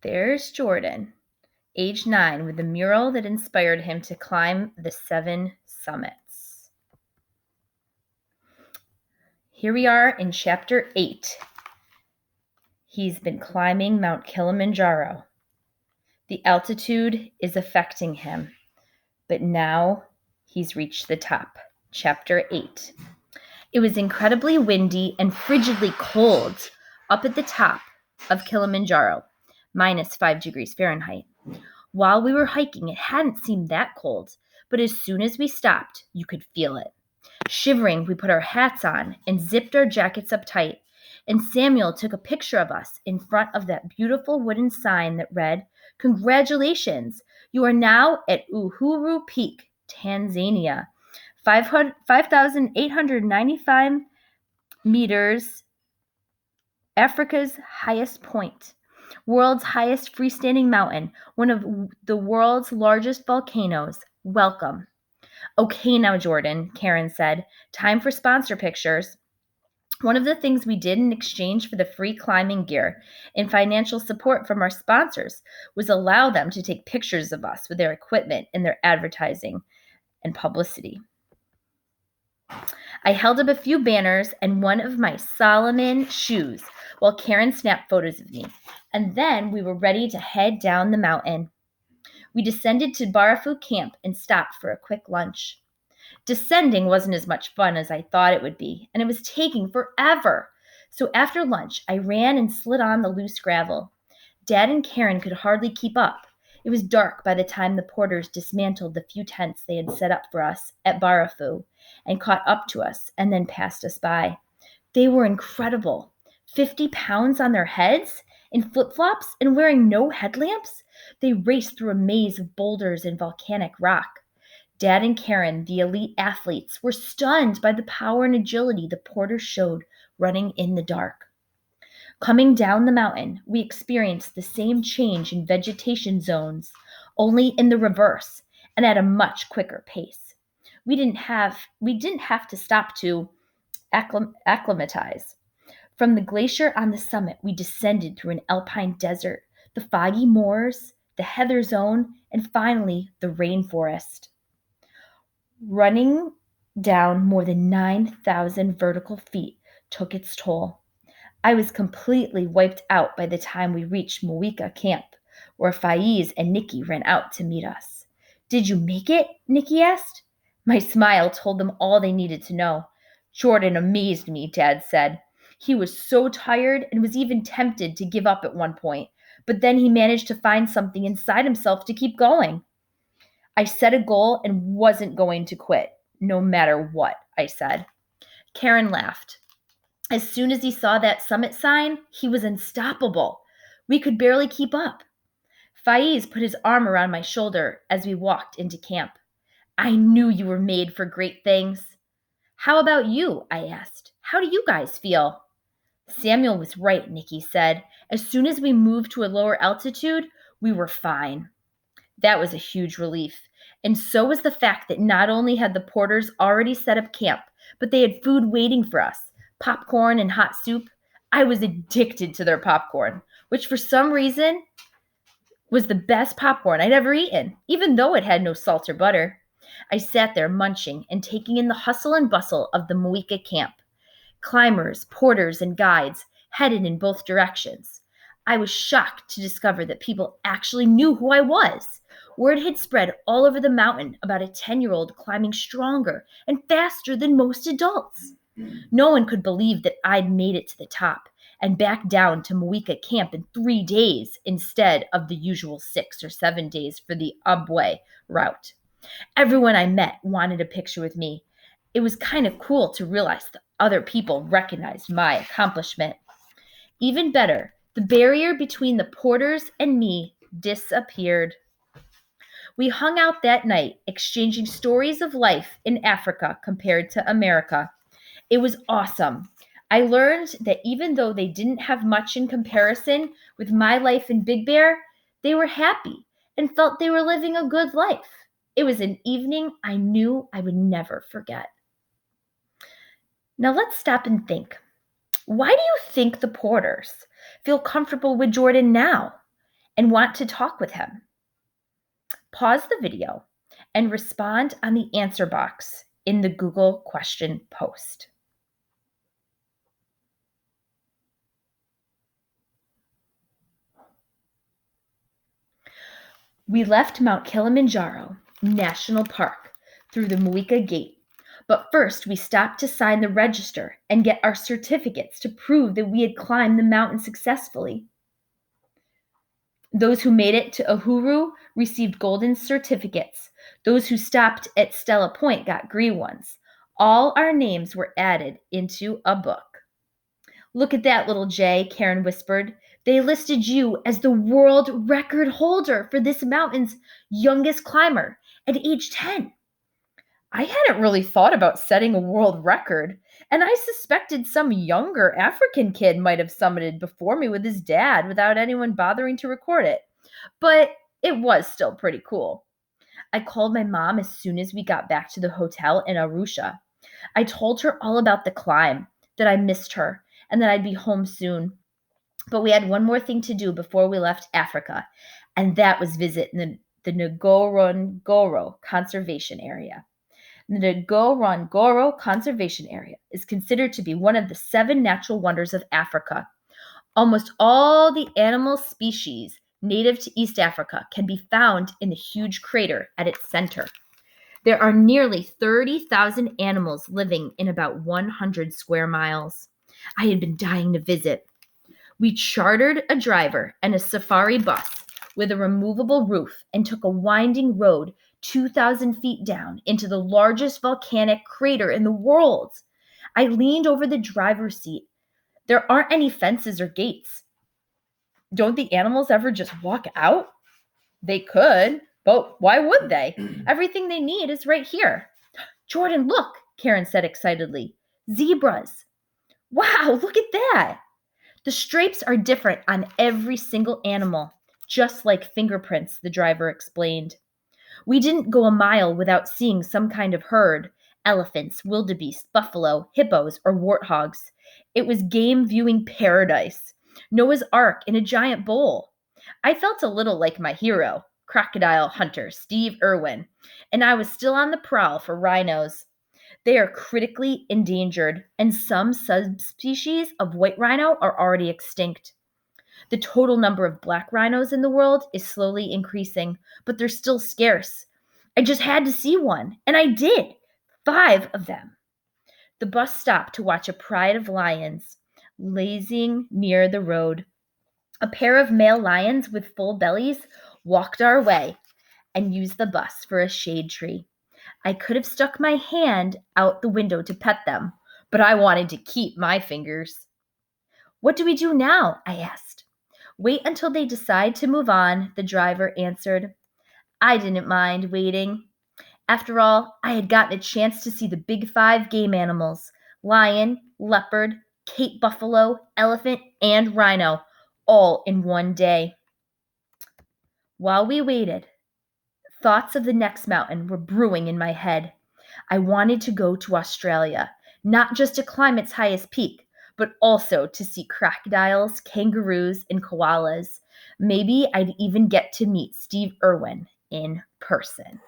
There's Jordan, age 9, with the mural that inspired him to climb the 7 summits. Here we are in chapter 8. He's been climbing Mount Kilimanjaro. The altitude is affecting him, but now he's reached the top. Chapter 8. It was incredibly windy and frigidly cold up at the top of Kilimanjaro, minus 5 degrees Fahrenheit. While we were hiking, it hadn't seemed that cold, but as soon as we stopped, you could feel it. Shivering, we put our hats on and zipped our jackets up tight, and Samuel took a picture of us in front of that beautiful wooden sign that read, "Congratulations, you are now at Uhuru Peak, Tanzania, 5,895 meters, Africa's highest point, world's highest freestanding mountain, one of the world's largest volcanoes. Welcome." "Okay now, Jordan," Karen said. "Time for sponsor pictures." One of the things we did in exchange for the free climbing gear and financial support from our sponsors was allow them to take pictures of us with their equipment and their advertising and publicity. I held up a few banners and one of my Salomon shoes while Karen snapped photos of me, and then we were ready to head down the mountain. We descended to Barafu camp and stopped for a quick lunch. Descending wasn't as much fun as I thought it would be, and it was taking forever. So after lunch, I ran and slid on the loose gravel. Dad and Karen could hardly keep up. It was dark by the time the porters dismantled the few tents they had set up for us at Barafu and caught up to us and then passed us by. They were incredible. 50 pounds on their heads, in flip-flops, and wearing no headlamps. They raced through a maze of boulders and volcanic rock. Dad and Karen, the elite athletes, were stunned by the power and agility the porters showed running in the dark. Coming down the mountain, we experienced the same change in vegetation zones, only in the reverse and at a much quicker pace. We didn't have to stop to acclimatize. From the glacier on the summit, we descended through an alpine desert, the foggy moors, the heather zone, and finally the rainforest. Running down more than 9,000 vertical feet took its toll. I was completely wiped out by the time we reached Mwika camp, where Faiz and Nikki ran out to meet us. "Did you make it?" Nikki asked. My smile told them all they needed to know. "Jordan amazed me," Dad said. "He was so tired and was even tempted to give up at one point, but then he managed to find something inside himself to keep going." "I set a goal and wasn't going to quit, no matter what," I said. Karen laughed. "As soon as he saw that summit sign, he was unstoppable. We could barely keep up." Faiz put his arm around my shoulder as we walked into camp. "I knew you were made for great things." "How about you?" I asked. "How do you guys feel?" "Samuel was right," Nikki said. "As soon as we moved to a lower altitude, we were fine." That was a huge relief. And so was the fact that not only had the porters already set up camp, but they had food waiting for us, popcorn and hot soup. I was addicted to their popcorn, which for some reason was the best popcorn I'd ever eaten, even though it had no salt or butter. I sat there munching and taking in the hustle and bustle of the Mwika camp. Climbers, porters, and guides headed in both directions. I was shocked to discover that people actually knew who I was. Word had spread all over the mountain about a 10-year-old climbing stronger and faster than most adults. No one could believe that I'd made it to the top and back down to Mwika camp in 3 days instead of the usual 6 or 7 days for the Abwe route. Everyone I met wanted a picture with me. It was kind of cool to realize that other people recognized my accomplishment. Even better, the barrier between the porters and me disappeared. We hung out that night, exchanging stories of life in Africa compared to America. It was awesome. I learned that even though they didn't have much in comparison with my life in Big Bear, they were happy and felt they were living a good life. It was an evening I knew I would never forget. Now let's stop and think. Why do you think the porters feel comfortable with Jordan now? and want to talk with him? Pause the video and respond on the answer box in the Google question post. We left Mount Kilimanjaro National Park through the Muika Gate, but first we stopped to sign the register and get our certificates to prove that we had climbed the mountain successfully. Those who made it to Uhuru received golden certificates. Those who stopped at Stella Point got green ones. All our names were added into a book. Look at that, little Jay, Karen whispered. They listed you as the world record holder for this mountain's youngest climber at age 10. I hadn't really thought about setting a world record, and I suspected some younger African kid might have summited before me with his dad without anyone bothering to record it. But it was still pretty cool. I called my mom as soon as we got back to the hotel in Arusha. I told her all about the climb, that I missed her, and that I'd be home soon. But we had one more thing to do before we left Africa, and that was visit the Ngorongoro Conservation Area. The Ngorongoro Conservation Area is considered to be one of the 7 natural wonders of Africa. Almost all the animal species native to East Africa can be found in the huge crater at its center. There are nearly 30,000 animals living in about 100 square miles. I had been dying to visit. We chartered a driver and a safari bus with a removable roof and took a winding road 2,000 feet down into the largest volcanic crater in the world. I leaned over the driver's seat. There aren't any fences or gates. Don't the animals ever just walk out? They could, but why would they? Everything they need is right here. Jordan, look, Karen said excitedly. Zebras. Wow, look at that. The stripes are different on every single animal, just like fingerprints, the driver explained. We didn't go a mile without seeing some kind of herd: elephants, wildebeest, buffalo, hippos, or warthogs. It was game viewing paradise. Noah's Ark in a giant bowl. I felt a little like my hero, crocodile hunter Steve Irwin, and I was still on the prowl for rhinos. They are critically endangered, and some subspecies of white rhino are already extinct. The total number of black rhinos in the world is slowly increasing, but they're still scarce. I just had to see one, and I did. 5 of them. The bus stopped to watch a pride of lions lazing near the road. A pair of male lions with full bellies walked our way and used the bus for a shade tree. I could have stuck my hand out the window to pet them, but I wanted to keep my fingers. What do we do now? I asked. Wait until they decide to move on, the driver answered. I didn't mind waiting. After all, I had gotten a chance to see the big 5 game animals: lion, leopard, Cape buffalo, elephant, and rhino, all in one day. While we waited, thoughts of the next mountain were brewing in my head. I wanted to go to Australia, not just to climb its highest peak, but also to see crocodiles, kangaroos, and koalas. Maybe I'd even get to meet Steve Irwin in person.